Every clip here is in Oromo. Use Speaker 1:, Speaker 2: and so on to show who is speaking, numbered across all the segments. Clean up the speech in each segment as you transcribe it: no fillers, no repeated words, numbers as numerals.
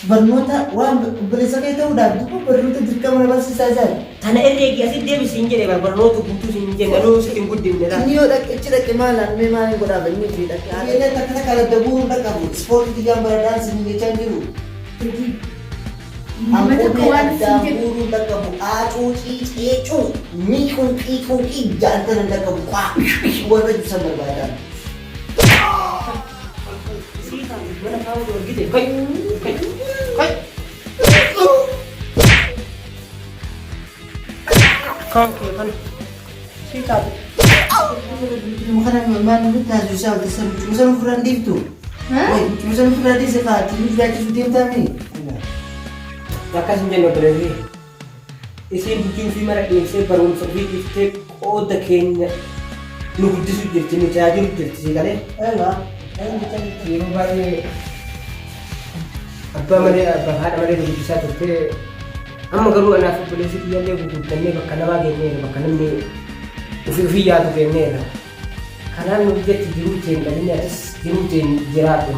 Speaker 1: barnoota waan bilisa kee ta'uudhaaf duuba barnoota dirqama barsiisaa jira.
Speaker 2: Tana irreetii asitti deebisiin jedhee barnoota guutuu siin jenne aduu sitti hin guddifne dha.
Speaker 1: Inni yoo dhaqechi dhaqe maalaan mee maaliin godhaa inni fi dhaqe. Inni takka takka adda bu'uun dhaqabu ispoortii gaan baradhaan siin jechaa jiru. Ammoo adda bu'uun dhaqabu aacuu ciicuu miikuun qiiquun jaalatan dhaqabu qaa warra ibsa barbaadan.
Speaker 2: Mana kamu tuh gitu, kai. Kau kan sikat.
Speaker 1: Makanan mana itu tak susah, cuma ukuran dia tu. Cuma ukuran dia sekat, ini sudah cuci kami.
Speaker 2: Rakas menjadi operasi. Isi bukan film mereka, isi barumsa guddifte oh dekenya. Lu guddifte jadi ni cahaya guddifte sih kan?
Speaker 1: Lah.
Speaker 2: Yang baik abbaa malee haadha malee dubbisaa turte amma garuu anaaf obboleessi kiyyaallee gurguddannee bakka namaa geenyeera bakka namni ofii yaadu geenyeera kanaan nu jetti jiruu teen dhalini atis jiruu teen jiraatu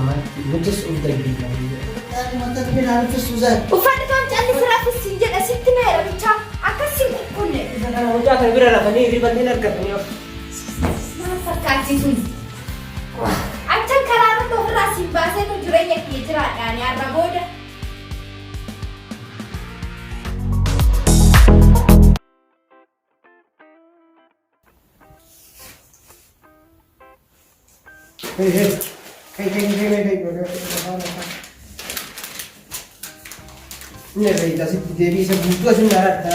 Speaker 2: nutis of dandeenya.
Speaker 3: Uffanni kan calli firaafis siin jedha sitti meera bichaa akkasiin qulqulle.
Speaker 2: Hojaa kana bira rafanii ribanneen argatanii
Speaker 3: maal fakkaachisuun. Achan karaa irratti ofirraa siin baasee tu jireenya kee jiraadhaan yaadra booda.
Speaker 1: Ini cerita sih Dewi sebutu aja nggak ada.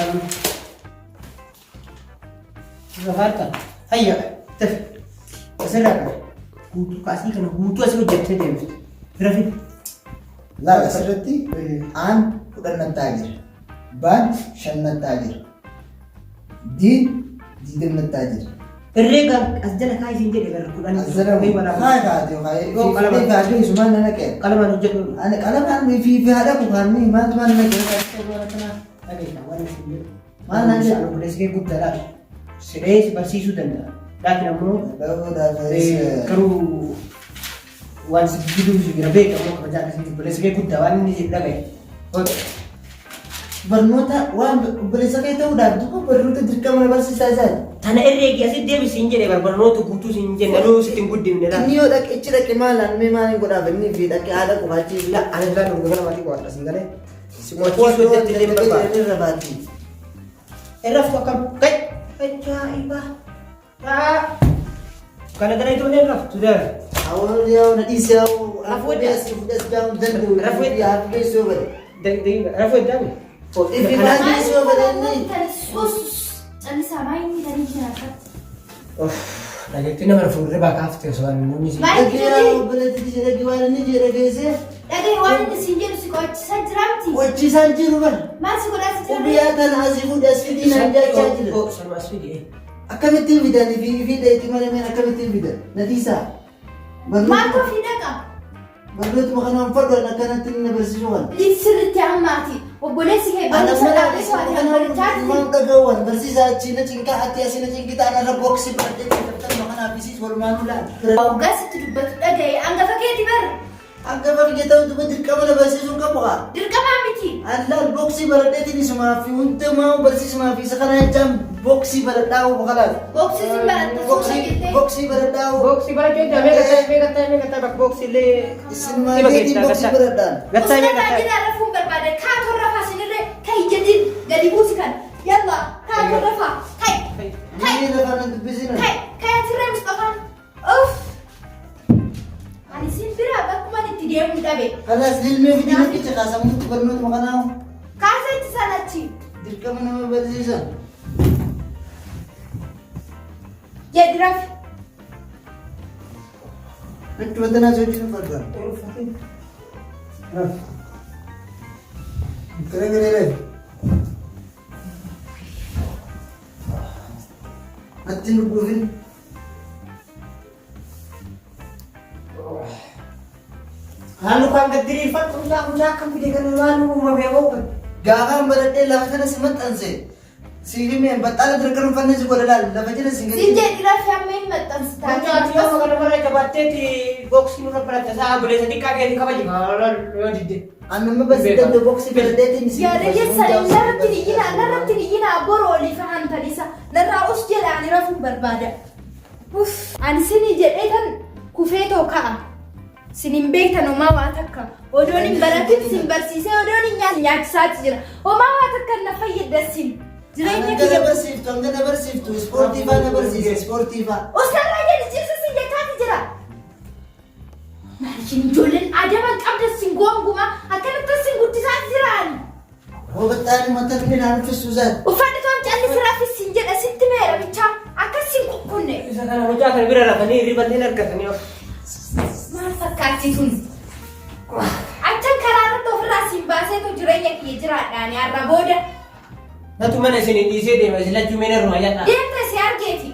Speaker 1: Jakarta, ayo, teh, kesana. Gutuu kasih kan gutuu asal jatuh deh, berapa? Lah asrati an udah nantajir, ban shan nantajir, di nantajir.
Speaker 2: Irreega asjala kai siin jedhe gar kudhan
Speaker 1: Asjala kai mana? Kai kaati kai. Kalau kai cuma nana ke?
Speaker 2: Kalaman hojjetu.
Speaker 1: Ane kalaman fi ada bukan nih, mana nana ke?
Speaker 2: Ada kawan siin.
Speaker 1: Mana aja?
Speaker 2: Kalau boleh sikit gudara. Sedih barsiisu danda'a. Laakiin ammoo garuu waan gidduu jira beekamu kabajaa akkasitti obboleessa kee guddaa waan inni jedhu dhagaye.
Speaker 1: Barnoota waan obboleessa kee ta'uudhaaf duuba barnoota dirqama barsiisaa jira.
Speaker 2: Tana irreetii asitti deebisiin jedhee barnoota guutuu siin jenne aduu sitti hin guddifne dha.
Speaker 1: Inni yoo dhaqechi dhaqe maalaan mee maaliin godhaaf inni fi dhaqe haadha qubaachiisa.
Speaker 2: La ana irraa dhugu kana maatii qo'adha siin galee. Si mo'achiisuu hojjetti illee barbaada.
Speaker 1: Irra baati.
Speaker 2: Irra fuu akkam kai. Ajaa'iba. Kana gara itu ni raf sudah.
Speaker 1: Awal dia nak isi awal. Rafu dia sedang dandu. Rafu dia apa isu ber.
Speaker 2: Rafu dah ni.
Speaker 1: Oh, ini mana isu ber ni?
Speaker 3: Calli sama ini dari jenazah.
Speaker 2: Oh, lagi tu nama Rafu reba kafte soal ni sih.
Speaker 1: Dia boleh jadi jadi gimana ni jadi kese?
Speaker 3: Lagi wan ni sinjir si kau sanjramti.
Speaker 1: Wajib sanjir ber.
Speaker 3: Masih kau dah sanjram.
Speaker 1: Ubiatan azifu dah sidi nanti sanjir.
Speaker 2: Oh, sama asfidi.
Speaker 1: Akamitin bidan fi itu mana mana akamitin bidan. Natisa.
Speaker 3: Marco fidaka.
Speaker 1: Barnoota makanan fadwa na kanatin na bersisuan.
Speaker 3: Lisirti amati. Obbolessi kee barumsa dhaabee so'aati kan barichaati.
Speaker 1: Mang tagawan barsiisaa cina cingka hati asina cingkita ana boksi berde cingkatan makana bisis walmanu la.
Speaker 3: Waggaa sitti dubbatu dhagaye hangafa keeti bar.
Speaker 1: Hangafa kita untuk dirqama na barsiisuun qabu haa.
Speaker 3: Dirqamaa miti.
Speaker 1: Allah boksi berde tini semua fi unta mau barsiisuma fi sakana jam boksi baradhaa bakalan.
Speaker 3: Boksi sin baradhaa.
Speaker 1: Boksi baradhaa.
Speaker 2: Boksi baradhaa. Mega kata bak boksi le.
Speaker 1: Isin mati boksi baradhaa.
Speaker 3: Ustaz lagi dah rafun berbeda. Kau rafa sinire kai jadi gadi busikan. Yalla, kau rafa. Kai.
Speaker 1: Ini rafa nanti bisina.
Speaker 3: Kai akhirnya Mustafa. Ani simpira aku mana tidak muda be.
Speaker 1: Kalas dilme video kita kasam untuk barnoota makanau.
Speaker 3: Kasa itu sana ci.
Speaker 1: Dirqama nama barsiisan.
Speaker 3: Jadi Raf.
Speaker 1: Nanti bantana sochi nu farda. Keren. Nanti nu gufin.
Speaker 2: Lalu kan kediri fat ulah kan video kan lalu mau kan.
Speaker 1: Gagang berada lah kana sementan se. Sini men batala terkenal fana sekolah dah. Lepas je singgah.
Speaker 3: Si jadi rafi amin matan start.
Speaker 2: Macam dia orang mana jabatnya di box ni orang pernah saya boleh sedikit kaget kau aja kalau di.
Speaker 1: Anu membahas tentang box itu ada di sini.
Speaker 3: Ya dia saya narap tigina aboro li fahan tadi sa. Naraus dia lah ni rafi berbada. An sini jadi kan kufeto ka. Sini beektan umaa takka. Odoon hin baratin sin barsiisee odoon hin nyaachisaati jira. Umaa takka na fayyadasin.
Speaker 1: Angga bersiftu, sportiva na bersih, sportiva.
Speaker 3: Ustaz aja di sini senjata jira. Nah, sini jualan ada macam ada singgong guma, akan ada singguti sajiran.
Speaker 1: Oh betul, mata ni nak susah.
Speaker 3: Ufad itu an cari serafi sinjat asyik temera bica, akan singguk kunne.
Speaker 2: Sekarang macam apa berada ni ribet ni nak ni.
Speaker 3: Masa kacau tu. Acan kararan tu frasi bahasa tu jurenya kijerat, ni arah boda.
Speaker 2: Nah tu mana sini di sini masih lagi mana rumah ya tak?
Speaker 3: Dia tersiar geti.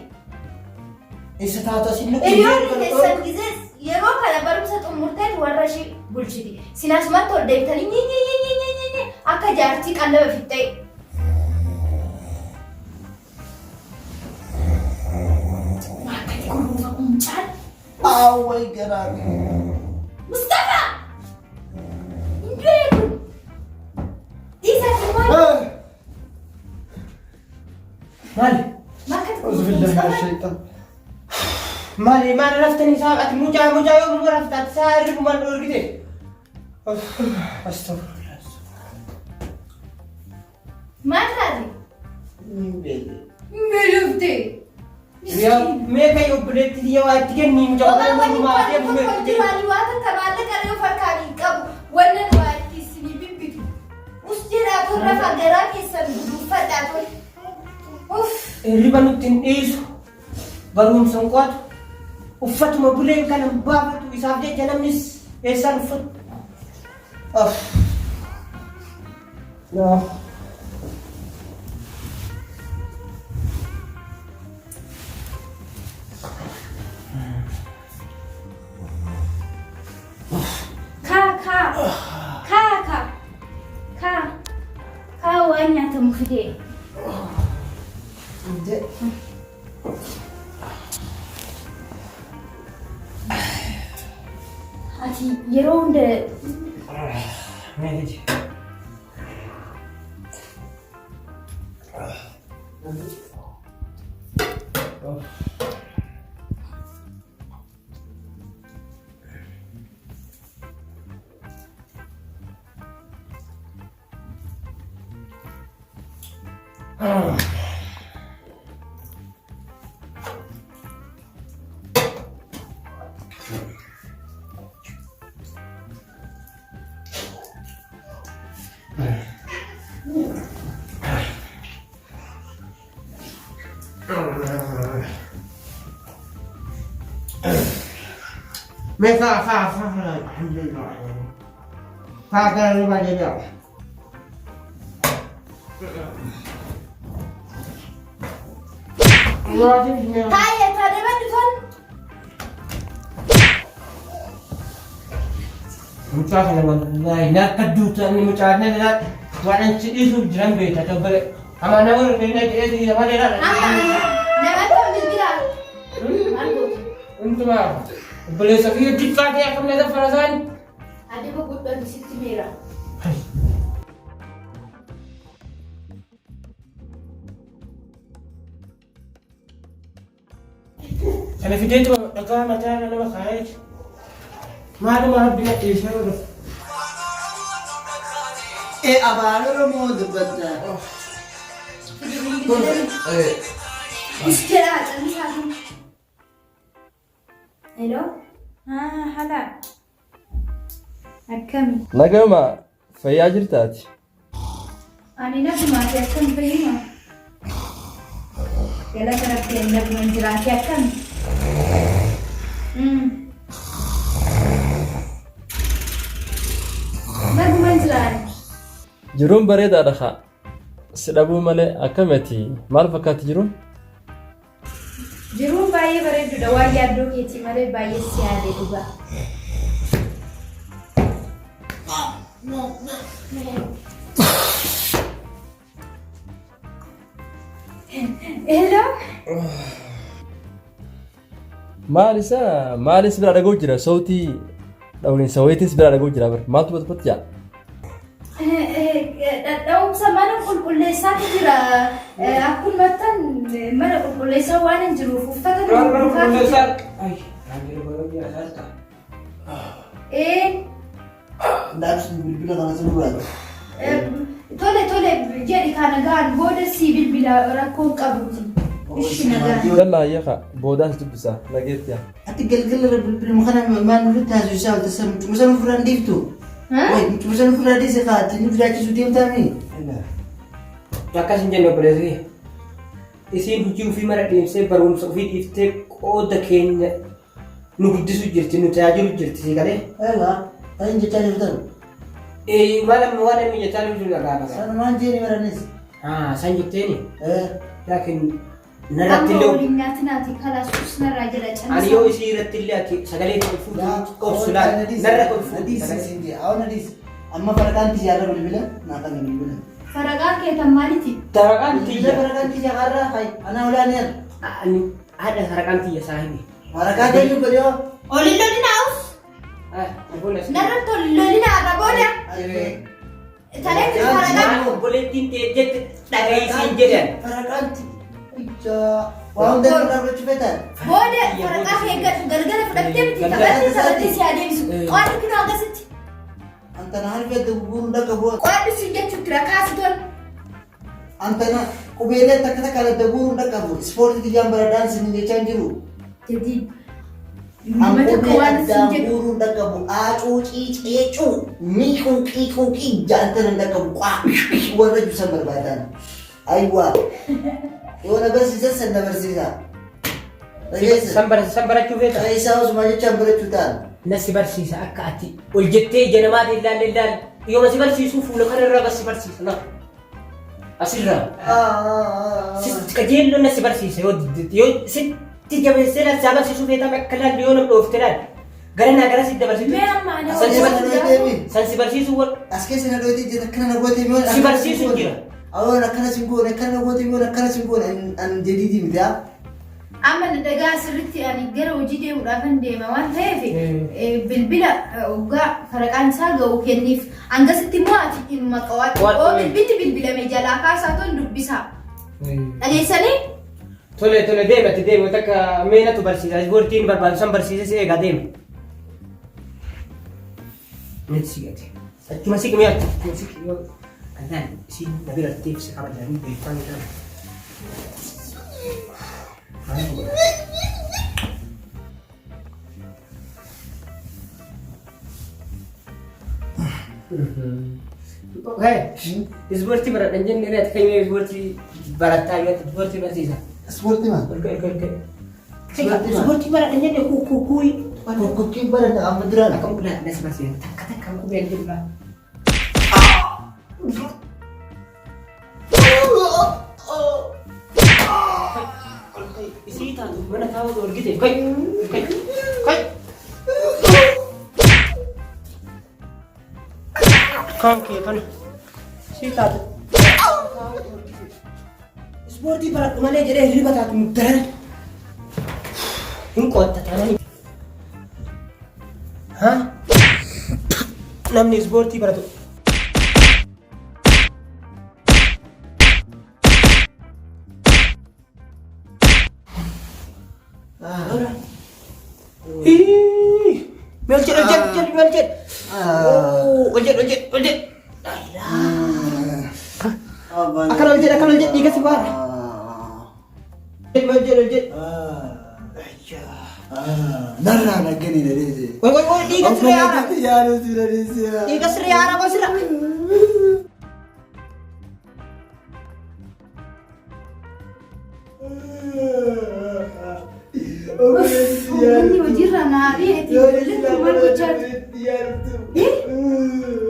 Speaker 2: Isa tahu tu sini.
Speaker 3: Erion ni kesan gizes. Yeroo kana barumsa xumurteen warra ishee bulchiti. Sinasuma tol deebitanii nyi akka jaartii qallaba fixxee. Maakkatti kunuunfa umcaan.
Speaker 1: Awway garaa.
Speaker 3: Mustafa! Hindu'ee kun. Dhiisaati maal?
Speaker 2: Mali.
Speaker 3: Maakkatti kunuunfa.
Speaker 2: Mali mana raftani sahabat muja yo raftat sehari bukan dulu gitu. Astagfirullah.
Speaker 3: Mana ni? Belum
Speaker 2: Ya, mereka yo berarti dia wajib ni muja rumah dia
Speaker 3: bukan jual watan kamala kalau farkani kamu warna wajib sini bibitu. Ustira tu rafa gerak isan buffat atau.
Speaker 2: Ribanutin isu barumsa kuat. Ufat mo boleh kan baba tu isabde janam nis esan ufat. No.
Speaker 3: Ka wanya temufide. Ati yeroo hunde
Speaker 2: Manager. Mereka alhamdulillah. Kalau rumah dia.
Speaker 3: Kaya tadi mana tuan?
Speaker 2: Mucah kan wallahi nak kedutan ni mucahnya nak waran ciri tu jeram beta tu balik. Amanah orang ni nak jadi sama dia nak.
Speaker 3: Nama tu bila? Mana?
Speaker 2: Untuk apa? Boleh sakit dikkat dia akan ada farasan.
Speaker 3: Ada buku di situ merah.
Speaker 2: Kalau video tu agak macam mana kaya? Mana bila isyarat.
Speaker 1: Abang orang mau debat.
Speaker 3: Istirahat ni satu. Hello? Hadhaa. Akkami.
Speaker 4: Nagama fayyaa jirtaati.
Speaker 3: Ani nagumaati akkam fayyima. Gala kanatti nagumaan jiraati akkami. Nagumaan jiraati.
Speaker 4: Jiruun bareedaadha haa. Si dhabuu malee akkamiti maal fakkaatti jiruun?
Speaker 3: Jiruun baay'ee bareedduudha waan yaaddoo keetii malee baay'ee si yaadee dhugaa. Hello.
Speaker 4: Maalis bira dhagoo jira sautii dhawinsa wayitis bira dhagoo jira bar maaltu batu jaa
Speaker 3: Dhadhaa'umsa mana qulqulleessaatu jira. Akkuma tan mana qulqulleessaa waan hin jiruuf uffata tole jedhi kana gaan booda si bilbila rakkoon qabuuti.
Speaker 4: Yalla hayyaqa boodaas dubbisa nageettiya.
Speaker 1: Ati galgala bilbiluma kana maan nuti taasisaa taasisa mucuma furaan dhiiftu. Mucuma furaan dhiise kaati ni filaachisu deemtaami.
Speaker 2: Akkas hin jenne obboleessi. Isiin hojii ofii mara deemsee barumsa ofii dhiiftee qooda keenya nu guddisu jirti nu tajaajilu jirti si galee.
Speaker 1: Kan jechaa jirtan.
Speaker 2: Waan inni jechaa jiru dhagaa.
Speaker 1: Sanumaan jeeni maranis.
Speaker 2: San jetteeni. Laakiin
Speaker 3: narratti illee waliin nyaatinaati kalaasuus narraa jira canasa.
Speaker 2: Ani yoo isii irratti illee ati sagalee qobsu narra qobsu.
Speaker 1: Amma faraqaan tiyyaarra bilbila naa kan bilbila.
Speaker 3: Faraqaan keetan maaliti?
Speaker 2: Faraqaan
Speaker 1: tiyya har'a hay ana ulaaneer.
Speaker 2: Ada faraqaan tiyya saahibi.
Speaker 1: Faraqaa deemu godhoo.
Speaker 3: Olin lolinaus. Narratti olin lolinaa irra booda. Taleefi faraqaan.
Speaker 2: Obboleettiin jette dhagaisiin jedhan.
Speaker 1: Faraqaan waan danda'u dhaabachuu feetan.
Speaker 3: Booda faraqaa eeggatu galgala fudhattee miti taphattee si adeemsu. Qoonni kinoo akkasitti.
Speaker 1: Antana harfee gurguruu dhaqa bu'a.
Speaker 3: Qoonni si jechuutti rakkaasi tol.
Speaker 1: Antana qubeellee takka takka adda gurguruu dhaqa bu'a. Ispoortii tiyyaan baradhaan sin jechaa hin jiru.
Speaker 3: Jadi
Speaker 1: Angkubee adda gurguruu dhaqa bu'a. Cuucii ceecuu miiquu jaalatan dhaqa bu'a. Warra juusan barbaadan. Aywa. Yoo na barsiisan san na barsiisa.
Speaker 2: San barachuu feeta.
Speaker 1: Isaa osuma jechaan barachuu ta'an.
Speaker 2: Nasi barsiisa akka ati ol jettee janamaati ilaalle yoo nasi barsiisuu fuula kanarraa basi barsiisa na asirraa. Qajeelloon nasi barsiisa yoo sitti jabeessee nasi barsiisuu feetaa akka ilaalle yoo nam dhoofte laal gara naa gara sitti dabarsiisu. San si barsiisuu wal.
Speaker 1: As keessa na dhooti jira akkana na goote mi'oon.
Speaker 2: Si barsiisuu jira.
Speaker 1: Awwan akkana sin goone akkana na goote mi'oon akkana sin goone an jadiiti miti haa.
Speaker 3: Amma dagaa sirriitti ani gara hojii deemuudhaaf hin deema waan ta'eef bilbila waggaa faraqaan isaa ga'u kenniif hangasitti immoo ati dhimma qabaatu bilbilti bilbilame jalaa kaasaa toon dubbisaa dhageessanii.
Speaker 2: Tole deematti deemu takka meenatu barsiisa ispoortiin barbaadu san barsiise si eegaa deema. Nati si gate achuma si qimee achuma si qimee kanaan si na biratti ibsa kabajanii beekan jedhama. Ispoortii baradhan jennee irratti kanyee ispoortii barattaa yoo ta'e ispoortii barsiisa.
Speaker 1: Ispoortii maal?
Speaker 2: Ispoortii baradhan jennee kuukuuyi.
Speaker 1: Kukkii baradha amma duraan.
Speaker 2: Akka mudaa nas barsiisa takka takka kubeen jirra. Isi taatu mana taa'u argite kai. Kan kan isi taatu. Ispoortii baradhu malee jedhee hirriba taatu muddaran. Hin qottatanani. Namni ispoortii baratu. Meljet. Akan oljet dikasih bar. Meljet.
Speaker 1: Narra lagi ni dari sini.
Speaker 2: Woi dikasih riara.
Speaker 1: Ya lu sudah di sini.
Speaker 2: Dikasih riara kau sih.
Speaker 3: Ini wajib ramai itu boleh cuma bicara.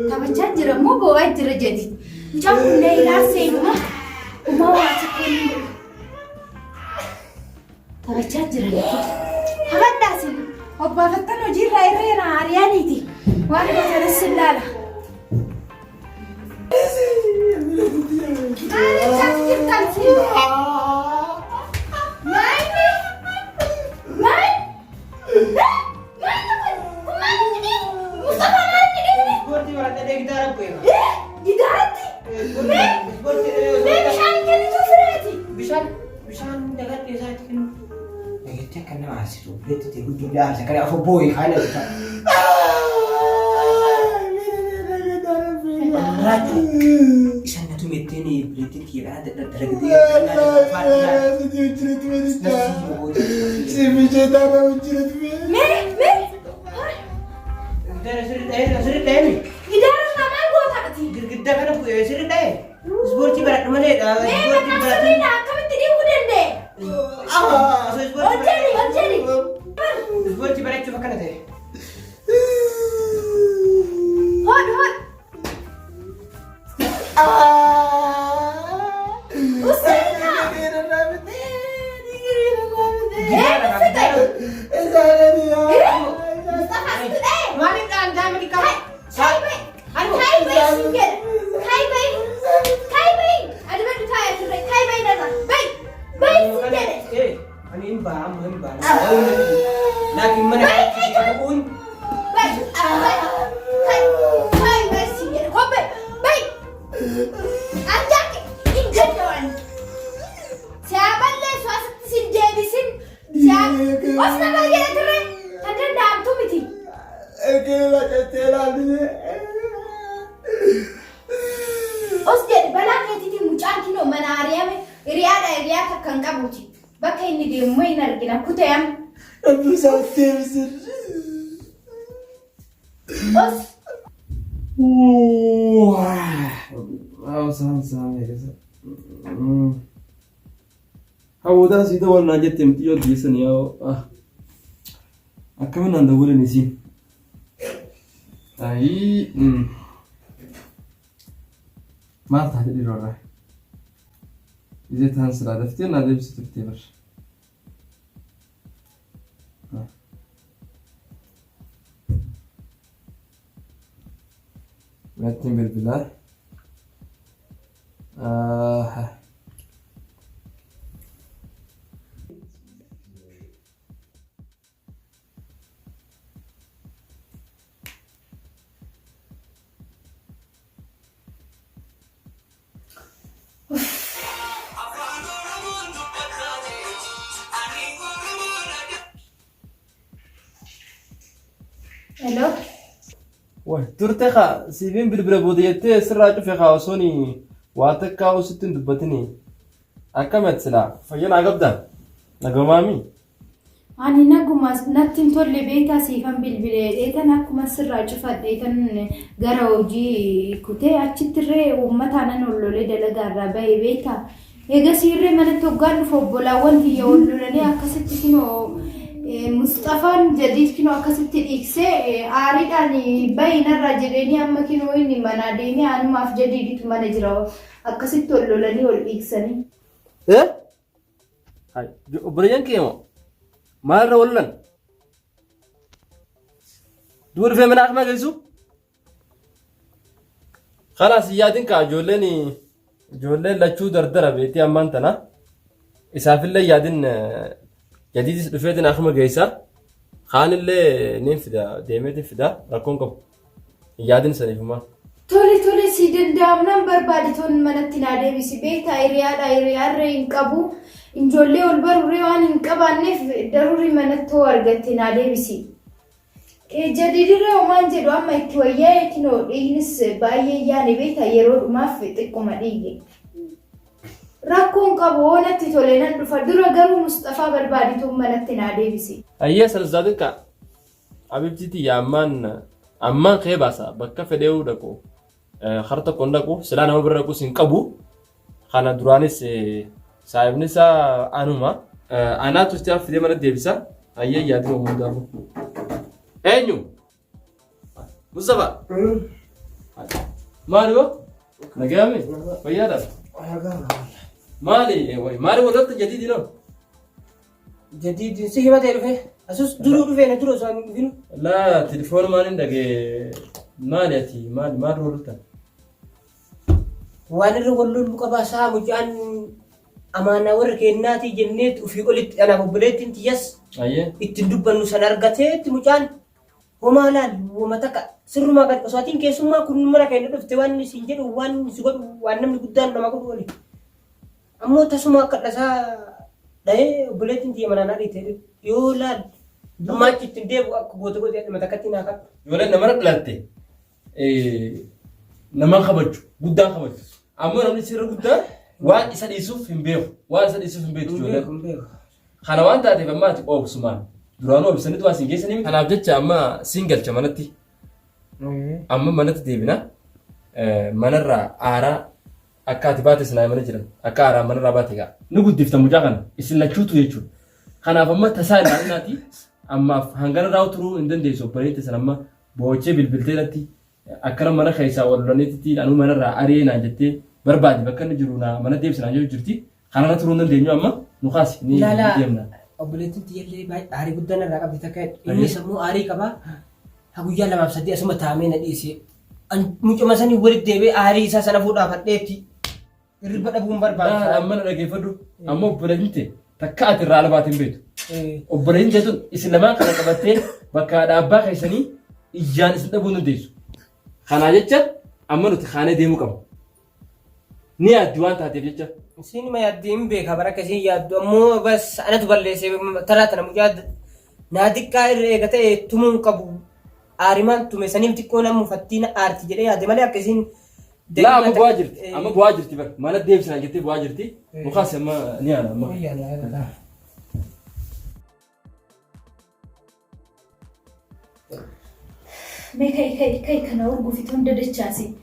Speaker 3: Tapi jangan mau bawa aja jadi. Jangan lelah semua. Mau aja kau. Tapi jangan. Apa dah sih? Apa kata wajib rai narian itu? Wah macam selala. Ada sakit kan sih? Gidaratti. Mee bishaan kennitu fireeti.
Speaker 2: Bishaan dagadhee isaatti kennu. Eegattee akka nama aarsitu. Bileetti guddaa aarsa. Kana afur boo'ee haala bitaa. Raachu. Isaan natu mettee bileetti kiibaa dalagatee
Speaker 3: Gidaara namaan gootaati.
Speaker 2: girgiddaa kana sirri ta'e ispoortii baradhu maleedha.
Speaker 3: Akkamitti dhiibuu danda'e? Hojjeni.
Speaker 2: Ispoortii barachuuf akkana ta'e.
Speaker 3: Hod. Useeka.
Speaker 2: Maaliif dhaandaa miti qaba? Ani hin ba'a. Laakiin mana qabuun
Speaker 3: Os jedhe balaa keetiitiin mucaan kinoo mana ari'ame hiriyaa takkan qabuuti. Bakka inni deemu hin argina kuteeyam. Os.
Speaker 4: Hawwataa siita wal naa jettee miti yoo dhiyeessan yaa akkamiin aan dawwalan isiin. Maal taate dhiirorraa? Ije taan silaa daftee naa deebisuu turtee barra. Mattiin bilbilaa.
Speaker 3: Hello.
Speaker 4: Wah, turte ka siifin bilbila booda jettee sirraa cufe kaawwasooni waa takkaa osittiin dubbatini. Akkamitti silaa fayyanaa qabdaa? Nagamaami?
Speaker 3: Ani nagumas nattiin tolle beektaa siifan bilbilee dheetan akkuma sirraa cufadheetan gara hojii kutee achittirree uummataanan ollolee dalagaarraa bahee beektaa. Egaa siirree manatti hoggaan dhufu obbolaawwan kiyya ollolanii akkasitti kinoo Mustafaan jadiit kinoo akkasitti dhiiksee aariidhaan bayinarraa jedhanii amma kinoo inni manaa deemee anumaaf jadiiditu mana jira akkasitti ollolanii ol dhiiksanii.
Speaker 4: Obboleeyyan keemoo maalirra wallan? Duba dhufee mana akkuma geessu? Kalaas yaadin kaa ijoolleen lachuu dardara beetii ammaan tana isaafillee yaadin jadiidis dhufeetiin akkuma geessa kaanillee niin fida deemeetiin fida rakkoon qabu yaadin saniifumaa.
Speaker 3: Tole si danda'amnaan barbaaditoon manatti naa deebisi beektaa hiriyaarree hin qabu ijoollee ol barurree waan hin qabaanneef darurii manatti hoo argatte naa deebisi. Jadiidirree homaan jedhu amma itti wayyaa kinoo dhiignis baay'ee yaane beektaa yeroo dhumaaf xiqquma dhiige. Rakkoon qabu hoonatti tolee nan dhufa dura garuu Mustafaa barbaadituun manatti naa deebisi.
Speaker 4: Ayyee salzaatin kaa abibtiiti yaa ammaan kee baasa bakka fedhee'uu dhaqu har tokkoon dhaqu silaa nama bira dhaquus hin qabu kana duraanis saayibni isaa anuma anaatu itti fidee mana deebisa ayyee yaadii uumuu gaafu. Eenyu? Mustafaa? Maali hoo? Nagaame? Fayyaadha? Maali walirratti jadiidi noo?
Speaker 2: Jadiidi si himatee dhufe asus duruu dhufee na dura osoo hin dhufinu.
Speaker 4: Laa telefoon maaliin dhagee maali ati maali walirratti?
Speaker 2: Waan irra walloon muka baasaa mucaan amaanaa warra kennaatii jenneet ofii olitti anaaf obboleettiin tiyyas ittiin dubbannu san argateetti mucaan Homaa laal wama takka sirrumaa gad osootiin keessummaa kun mana keenya dhufte waan isin jedhu waan si godhu waan namni guddaan nama godhu wali. Ammoo tasuma akka dhasaa dhahee obboleettiin tiyya manaan ariite yoo laal maachi ittiin deebi'u akka goota gootee dhuma takkatti naa qaba.
Speaker 4: Yoo nama dhalatte nama kabaju guddaan kabaju. Ammoo namni sirra guddaan waan isa dhiisuuf hin beeku. Waan isa dhiisuuf hin beeku ijoolleen. Kana waan taateef ammaati oobsumaan. Duraanuu oobsanitu waa siin geessanii. Kanaaf jecha amma siin galcha manatti. Amma manatti deebina. Manarraa aaraa akka ati baate sinaa mana jiran. Akka aaraa manarraa baate gaa. Ni guddifta mucaa kana. Isin lachuutu jechuudha. Kanaaf amma tasaa ilaalinaati. Ammaaf hangana raawwu turuu hin dandeessu. Obboleetti sana amma boochee bilbilteedhatti. Akkana mana keessaa wal lolaniitti anuu manarraa aree naan jettee barbaade bakka inni jiru naa mana deebisnaa jiru jirti. Kanarra turuu hin dandeenyu amma nu kaasi ni deemna.
Speaker 2: Obboleettiin tiyyallee baay'ee aarii guddaan irraa qabdi takka inni sammuu aarii qabaa. Ha guyyaa 2-3 asuma taa'amee na dhiise. Mucuma sanii walitti deebi'ee aarii isaa sana fuudhaa fadheetti. Hirriba dhabuun barbaada.
Speaker 4: Amma na dhageeffadhu. Amma obboleettiin takka ati irraa albaate hin beektu. Obboleettiin tun isin lamaan kana qabattee bakka dhaabbaa keessanii ijaan isin dhabuu dandeessu. Kanaa jecha amma nuti kaanee deemuu qabna. Ni yaaddi waan taateef jecha.
Speaker 2: Isin ma yaaddi hin beeka bara akkasii yaaddu ammoo bas anatu balleessee taraa tana mucaa naa xiqqaa irra eega ta'e tumuu qabu. Aarimaan tume saniif xiqqoo namuu fattiina aarti jedhee yaadde malee akkasiin.
Speaker 4: Laa amma bu'aa jirti. Amma bu'aa jirti bara. Mana deebisnaa jettee bu'aa jirti. Mukaas amma ni yaada amma.
Speaker 3: Kai kana urguufitu hunda dachaase.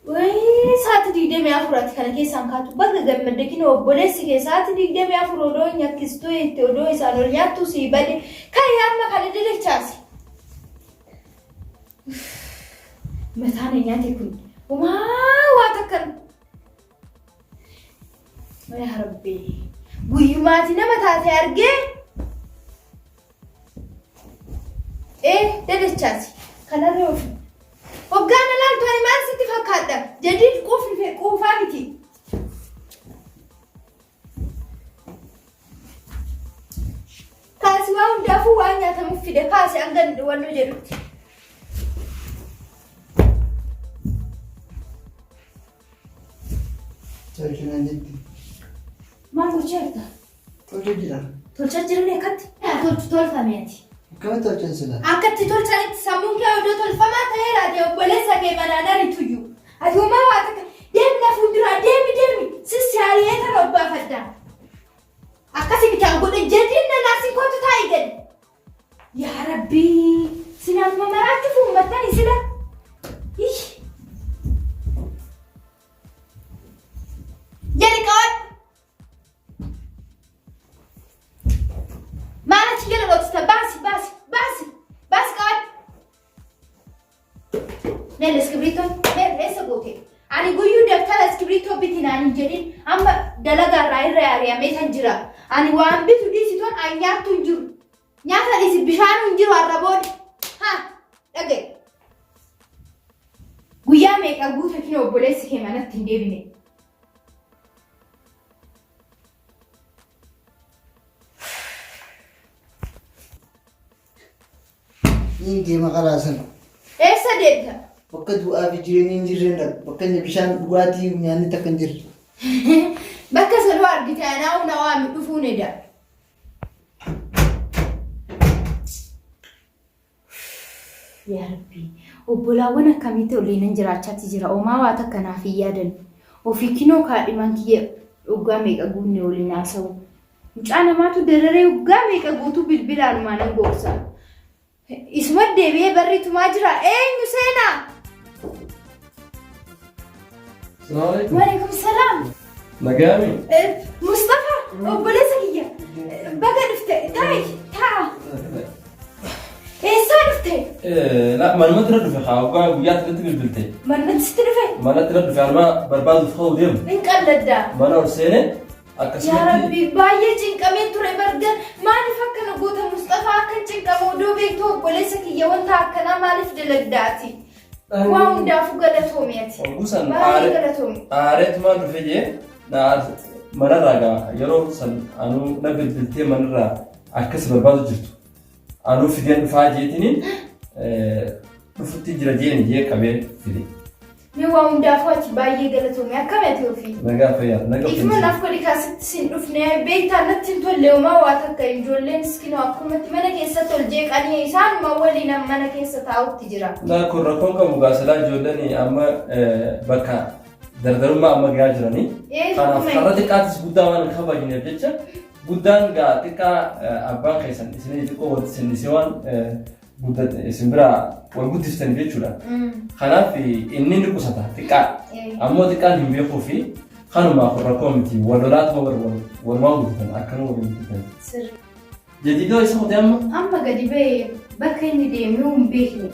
Speaker 3: Wayii saati 24 kana keessaan kaatu bakka gammadde kinoo obboleessi kee saati 24 odoo nyakkistuu itti odoo isaan ol nyaattu sii bade kai amma kana dachaase. Mataan nyaate kun waa takkan. Wayii harabbii guyyumaati nama taate argee. Dachaase. Kanarra ofi. Hoggaana laaltu ani maal sitti fakkaata? Jadiin quufaa miti. Kaasi waa hundaafuu waan nyaatamuuf fide kaasi hanga wallo jedhutti.
Speaker 1: Tolchinaan jetti.
Speaker 3: Maal gochaa jirta?
Speaker 1: Tolcha jira.
Speaker 3: Tolchaa jiran akkatti? Tolfameeti.
Speaker 1: Akkamitti tolchan sila?
Speaker 3: Akkatti tolchanitti sammuun kee odoo tolfamaa ta'eeraati obboleessa kee manaan ariituyyuu. Ati uumaa waa takka deemna fuulduraa deemi sissi hari'ee kana obbaafadda. Akkasi bitaan godhe jadiin nanaasi kootu taa'ii gadi. Yaa Rabbii sinaan mamaraatti fuummattani sila. Jali qaban. Maalachi jala dhoksita baasi qaban. Nel iskibritoo eessa goote? Ani guyyuu daftara iskibritoo bitinaan hin jedhin amma dalagarraa irra yaari'amee kan jira. Ani waan bitu dhiisitoon ani nyaattu hin jiru. Nyaata dhiisi bishaan hin jiru har'a booda. Dhagaye. Guyyaa meeqa guutuu kina obboleessi kee manatti hin deebine?
Speaker 1: Inni maqaa sana.
Speaker 3: Eessa deemta?
Speaker 1: Bakka du'aa fi jireenya hin jirre dha. Bakka inni bishaan dhugaatii nyaanni takka hin jirre.
Speaker 3: Bakka saluu argite anaa humna waami dhufuun edda. Yaa Rabbi, obbolaawwan akkamitti oliinan jiraachaatti jira. Oomaa waa takka naaf hin yaadan. Ofii kinoo kaadhiman kiyya dhugaa meeqa guunne waliin haasa'u. Mucaa namaatu dararee dhugaa meeqa guutuu bilbilaan maanan googsa. Isuma deebi'ee barreeffamaa jira. Eenyu seenaa?
Speaker 4: Assalamualaikum.
Speaker 3: Waalaikumsalam.
Speaker 4: Nagami.
Speaker 3: Mustafa, obboleessa kiyya. Baga dhufte. Taa'a. Eessaa dhufte?
Speaker 4: Manumatti na dhufe haa guyyaatti natti bilbilte.
Speaker 3: Manumatti sitti dhufe?
Speaker 4: Manatti na dhufe anuma barbaaduuf ka'uu deemu.
Speaker 3: Hin qalladdaa.
Speaker 4: Mana ol seene
Speaker 3: akkasumatti. Yaa Rabbi baay'ee cinqamee ture barga maaliif akkana goota Mustafa akka cinqamu odoo beektu obboleessa kiyya wanta akkanaa maaliif dalagdaati? Waa hundaafuu galatoomeeti.
Speaker 4: Ogusan
Speaker 3: baay'ee galatoomi.
Speaker 4: aareetumaan dhufe jee manarraa gaa yeroo san anuu na bilbiltee manarraa akkas barbaadu jirtu. Anuu fideen dhufaa jeetiniin dhufutti jira jeeni jee qabee fide.
Speaker 3: Mee waa hundaafuu ati baay'ee galatoomee akkamati ofii?
Speaker 4: Nagaa fayyaa. Nagaa fayyaa.
Speaker 3: Ifuma naaf godhi kaasitti sin dhufnee beektaa natti hin tolle homaa waa takka ijoolleen iskinu akkumatti mana keessatti ol jeeqanii isaanuma waliin mana keessa taa'utti jira.
Speaker 4: Kun rakkoon qabu gaasalaa ijoolleen amma bakka dardarummaa amma gahaa jiranii. Kanaaf karra xiqqaatis guddaa waan kabajineef jecha guddaan gaa xiqqaa abbaan keessan isinii xiqqoo walitti sindisee waan guddate isin biraa wal guddiftan jechuudha. Kanaaf inni ni qusata xiqqaa. Ammoo xiqqaan hin beekuu fi kanuma rakkoo miti wal lolaatuma walumaan guddiftan akkanuma waliin guddiftan. Jadiidoo isa qotee amma?
Speaker 3: Amma gadi ba'ee bakka inni deemee hin beekne.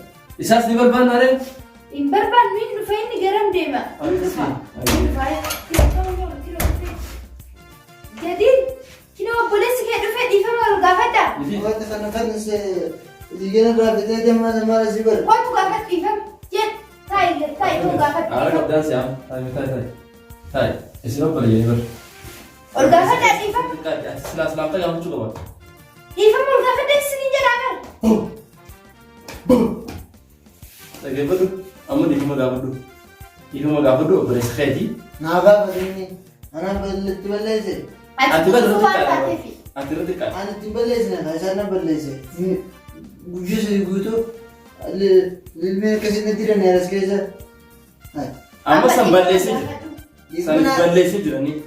Speaker 4: Isaas ni barbaadna ree?
Speaker 3: Hin barbaadnu hin dhufa inni garam deema. Jadiid kina obboleessi kee dhufee dhiifama ol gaafadha.
Speaker 1: Wanta kana kannis Ligena berapa dia mana sih ber?
Speaker 3: Kau tu gafattifam, jet, tay tu gafat.
Speaker 4: Ada kapten siapa? Tay. Isi apa lagi ber?
Speaker 3: Ol gafat dahtifam.
Speaker 4: Selam tak kamu cukup apa?Tifam
Speaker 3: ol gafat dah sini je dah.
Speaker 4: Lagi ber? Amu di rumah gafat tu. Di rumah gafat tu boleh sekali.
Speaker 1: Naga begini, anak beli sih.
Speaker 4: Ati kan dekat. Ati dekat.
Speaker 1: Anak beli sih, saya beli sih. Bujus itu, lilme kasih nanti dan harus kerja.
Speaker 4: Amma sambil sih jira nih.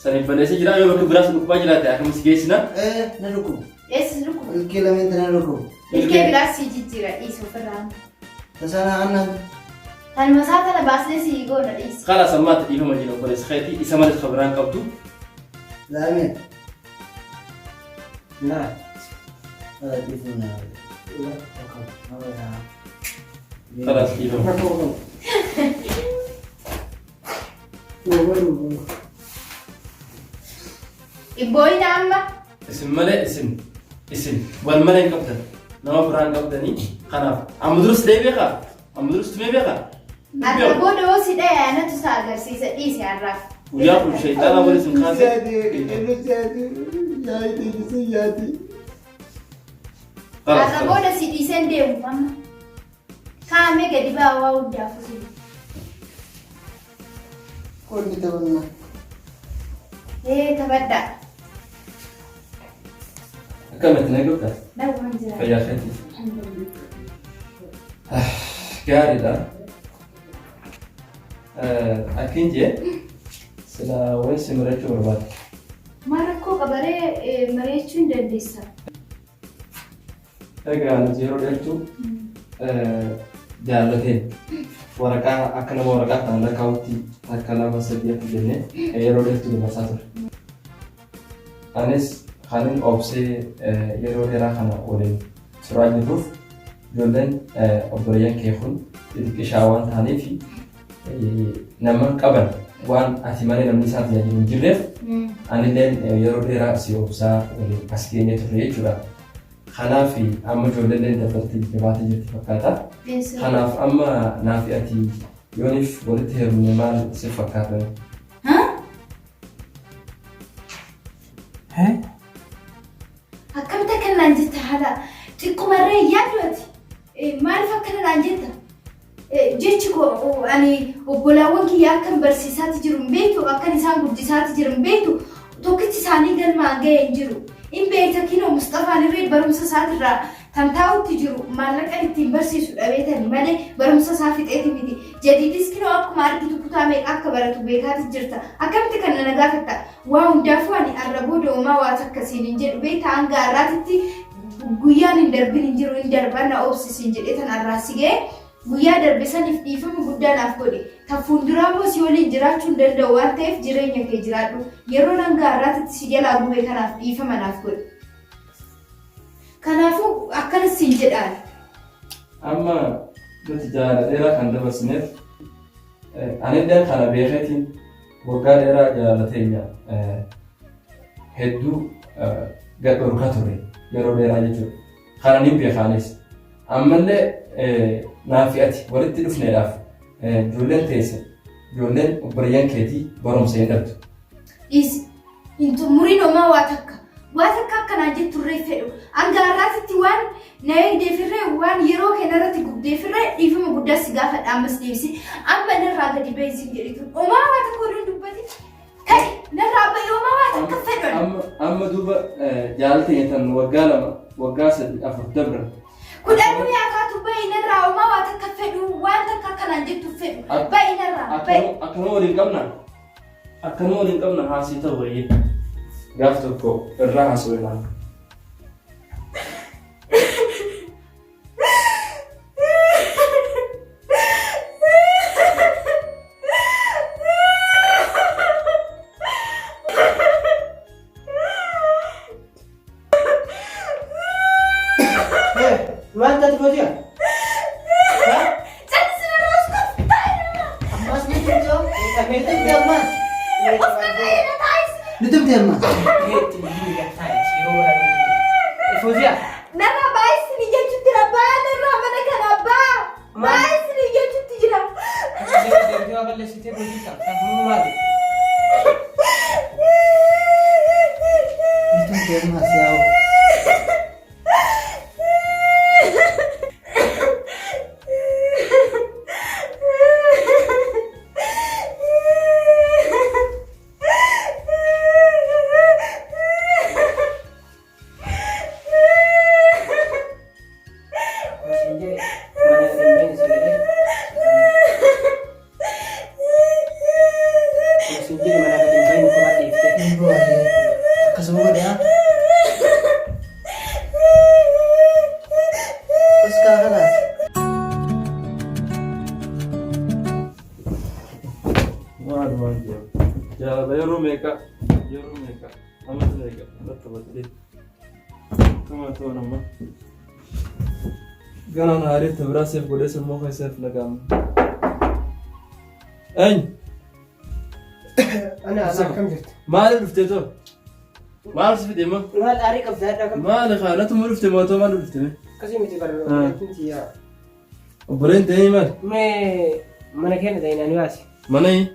Speaker 4: Sambil sih jira, ayo betul beras lupa jira teh. Kamu sih na?
Speaker 1: Naruku.
Speaker 3: Naruku.
Speaker 1: Kilometer naruku.
Speaker 3: Beras sih jira, isu perang.
Speaker 1: Tasana anak.
Speaker 3: Tan masalah bahasnya sih gue udah isi.
Speaker 4: Kalau sama tadi kamu jadi boleh sekali, isa mana kabaran kau tu?
Speaker 1: Lain.
Speaker 2: Nah,
Speaker 1: Itu na.
Speaker 4: Terus gitu.
Speaker 3: Iboy nama?
Speaker 4: Isim mana isim? Wal mana yang kapten? Nama perang kapten ini? Karena amudrus deh beka, amudrus tuh beka.
Speaker 3: Ada bodoh sih deh, anak tuh sagar sih isi araf.
Speaker 4: Uya pun syaitan apa sih kan?
Speaker 1: Jadi.
Speaker 3: Ada bodoh sih desain deh, mama. Kami gak di bawah udah sih.
Speaker 1: Kau kita mana?
Speaker 3: Tawadha.
Speaker 4: Akan mati gota.
Speaker 3: Dah manjir.
Speaker 4: Kayak hati. Gari dah. Akin je. Sila wes mereka berbuat.
Speaker 3: Marco kabare mereka dan desa.
Speaker 4: Egaa yeroo dheertuu jaallateen waraqaa akka nama waraqaa kana lakkaa'utti akka lama sadii akka jennee yeroo dheertuu dabarsaa ture. Anis kanin obsee yeroo dheeraa kana waliin turaa jirruuf ijoolleen obboleeyyan kee kun xixiqqishaa waan ta'aniif nama qaban waan ati malee namni isaa tajaajilu hin jirreef anilleen yeroo dheeraa si obsaa waliin as geenye ture jechuudha. Kanaaf amma ijoolleen dabartii jabaatee jirti fakkaata. Kanaaf amma naafi ati yooniif walitti heerumne maal si fakkaatan?
Speaker 3: Akkamta kanaan jetta haadha xiqqoomarree yaaddu ati maaliif akkanaan jetta? Jechi koo ani obbolaawwan kiyyaa akkan barsiisaatti jiru hin beektu akkan isaan guddisaatti jiru hin beektu tokkichi isaanii galmaan ga'ee hin jiru. In beekta kinoo Mustafaan irree barumsa isaatirraa kan taa'utti jiru maallaqa ittiin barsiisu dhabeetani malee barumsa isaa fixeeti miti. Jadiidis kinoo akkuma argitu kutaa meeqa akka baratu beekaati jirta. Akkamitti kan na gaafetta? Waa hundaafuu ani arra booda uumaa waa akkasiin hin jedhu beekta hanga har'aatitti guyyaan hin darbin hin jiru hin darban na obsisiin jedhee tan arraasi ga'e guyyaa darbe saniif dhiifama guddaa naaf godhe. Kan fuulduraa immoo si waliin jiraachuu hin danda'u waan ta'eef jireenya kee jiraadhu. Yeroo hanga har'aatitti si jalaa gube kanaaf dhiifama naaf godhe. Kanaafuu akkanas siin jedhaan.
Speaker 4: Amma nuti jaala dheeraa kan dabarsineef anillee kana beekeetiin waggaa dheeraa jaalateenya hedduu gadhoorkaa ture yeroo dheeraa jechuudha. Kana ni beekaanis. Ammallee naafi ati walitti dhufneedhaaf ijoolleen teesse ijoolleen obboleeyyan keetii barumsa hin dhabdu.
Speaker 3: Intu muriin homaa waa takka waan akka akkanaa jettu irree fedhu. Angaarraatitti waan na eegdeefirree waan yeroo keenarratti gubdeefirree dhiifama guddaa si gaafadha ammas deebisi. Amma narraa gadi beeksiin jedhitu. Uumaa waa tokko oduun dubbati. Ka'e narraa ba'i uumaa waa takka fedhan.
Speaker 4: Amma duuba jaalatee tan waggaa 2 waggaa 3 4 dabra.
Speaker 3: Kudhan akaatu ba'i narraa uumaa waa takka fedhu waan takka akkanaan jettu fedhu. Ba'i narraa ba'i.
Speaker 4: Akkanuma waliin qabna haasii ta'u wayii. Gaaf tokko irraa haasawinaa.
Speaker 2: Maal taate Fooziyaa?
Speaker 1: Nutumte ammas.
Speaker 2: Fooziyaa.
Speaker 3: Nama baay'isni jechuutti jira. Baay'ee irraa mana kana abbaa. Baay'isni jechuutti jira.
Speaker 1: Nutumte ammas yaa'u.
Speaker 4: Yeroo meeqa ammas meeqa bakka battee kama ta'u nama ganaan haalitti biraasiif godhee sammuu keessaaf nagaama. Eenyu?
Speaker 2: Ana akkam jirtu?
Speaker 4: Maaliif dhuftee too? Maal si fide immoo?
Speaker 2: Maal aarii qabdaa adda kam?
Speaker 4: Maali haadhatu moo dhufte moo too maal dhufte?
Speaker 2: Akkasii miti barreeffamti yaa.
Speaker 4: Obboleen ta'ee maali?
Speaker 2: Mee mana keenya ta'e naan yaasi.
Speaker 4: Mana hii?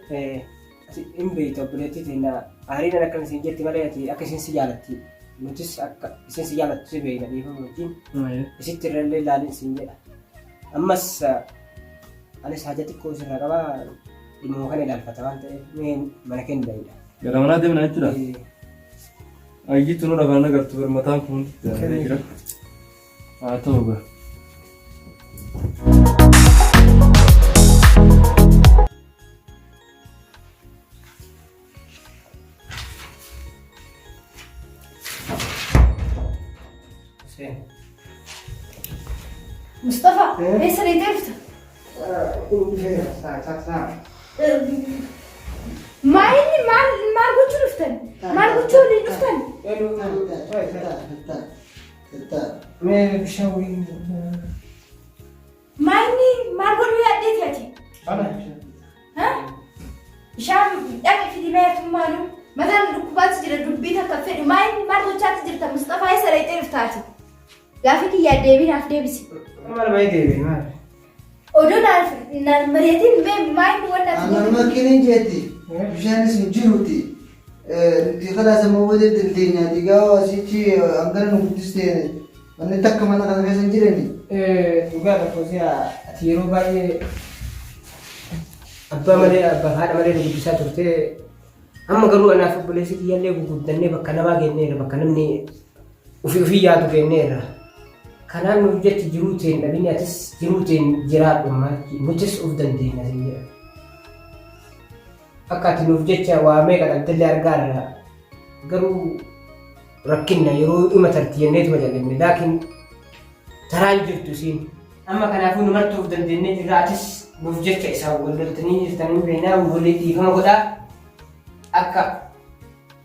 Speaker 2: In beektu obboleettii ta'e aariin akka isin jetti malee akka isin si jaalatti. Nutis akka isin si jaalattu si beekna dhiifama wajjin. Isitti irrallee ilaalin isin jedha. Ammas anis haja xiqqoo sirraa qabaa dhimmoo kana ilaalfata waan ta'eef mee mana keenya ta'edha.
Speaker 4: Gara manaa deemna jechuudha? Ayyiitu nu dhaban agartu birmataan kun jira. Haa ta'u gaa.
Speaker 3: Mustafa, eessa deemta? Maal gochuu dhuftan? Maal gochuu waliin dhuftan?
Speaker 2: Mee bishaan waliin.
Speaker 3: Maal godhuu yaaddeeti ati? Bishaan dhaqe fidimee tummaanu mataan dhukkubaatti jira dubbii takka fedhu maal gochaatti jirta Mustafa eessa deemtee dhuftaati? Gaafi kiyyaa deebinaaf deebisi.
Speaker 2: Maal baay'ee deebiin maal?
Speaker 3: Oduu naan mari'atiin maayini wanta ati
Speaker 1: Amma kinin jetti. Bishaanis hin jiruuti. Kalaasa immoo waliin dandeenyaati. Gaafa asichi hangana nu guddistee wanni takka mana kana keessa hin jirani.
Speaker 2: Dhugaa Fooziyaa ati yeroo baay'ee abbaa malee abbaa haadha malee nu guddisaa turtee amma garuu anaaf obboleessi kiyyaallee guguddannee bakka namaa genneerra bakka namni ofii yaadu genneerra. Kanaan nuuf jechi jiruutiin dhabinni atis jiruutiin jiraadhu nutis of dandeenya sin jedha. Akka ati nuuf jecha waa meeqa dhabdallee argaarra garuu rakkinna yeroo dhuma tarti jenneetuma jalqabne laakiin taraan jirtu siin. Amma kanaafuu numartuu of dandeenyee jirra atis nuuf jecha isaan wal loltanii jirtanii beeknaa waliin dhiifama godhaa akka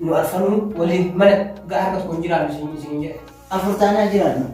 Speaker 2: nu arfanuu waliin mana harka tokko hin jiraannu sin jedha.
Speaker 1: Afurtaanaa jiraannu.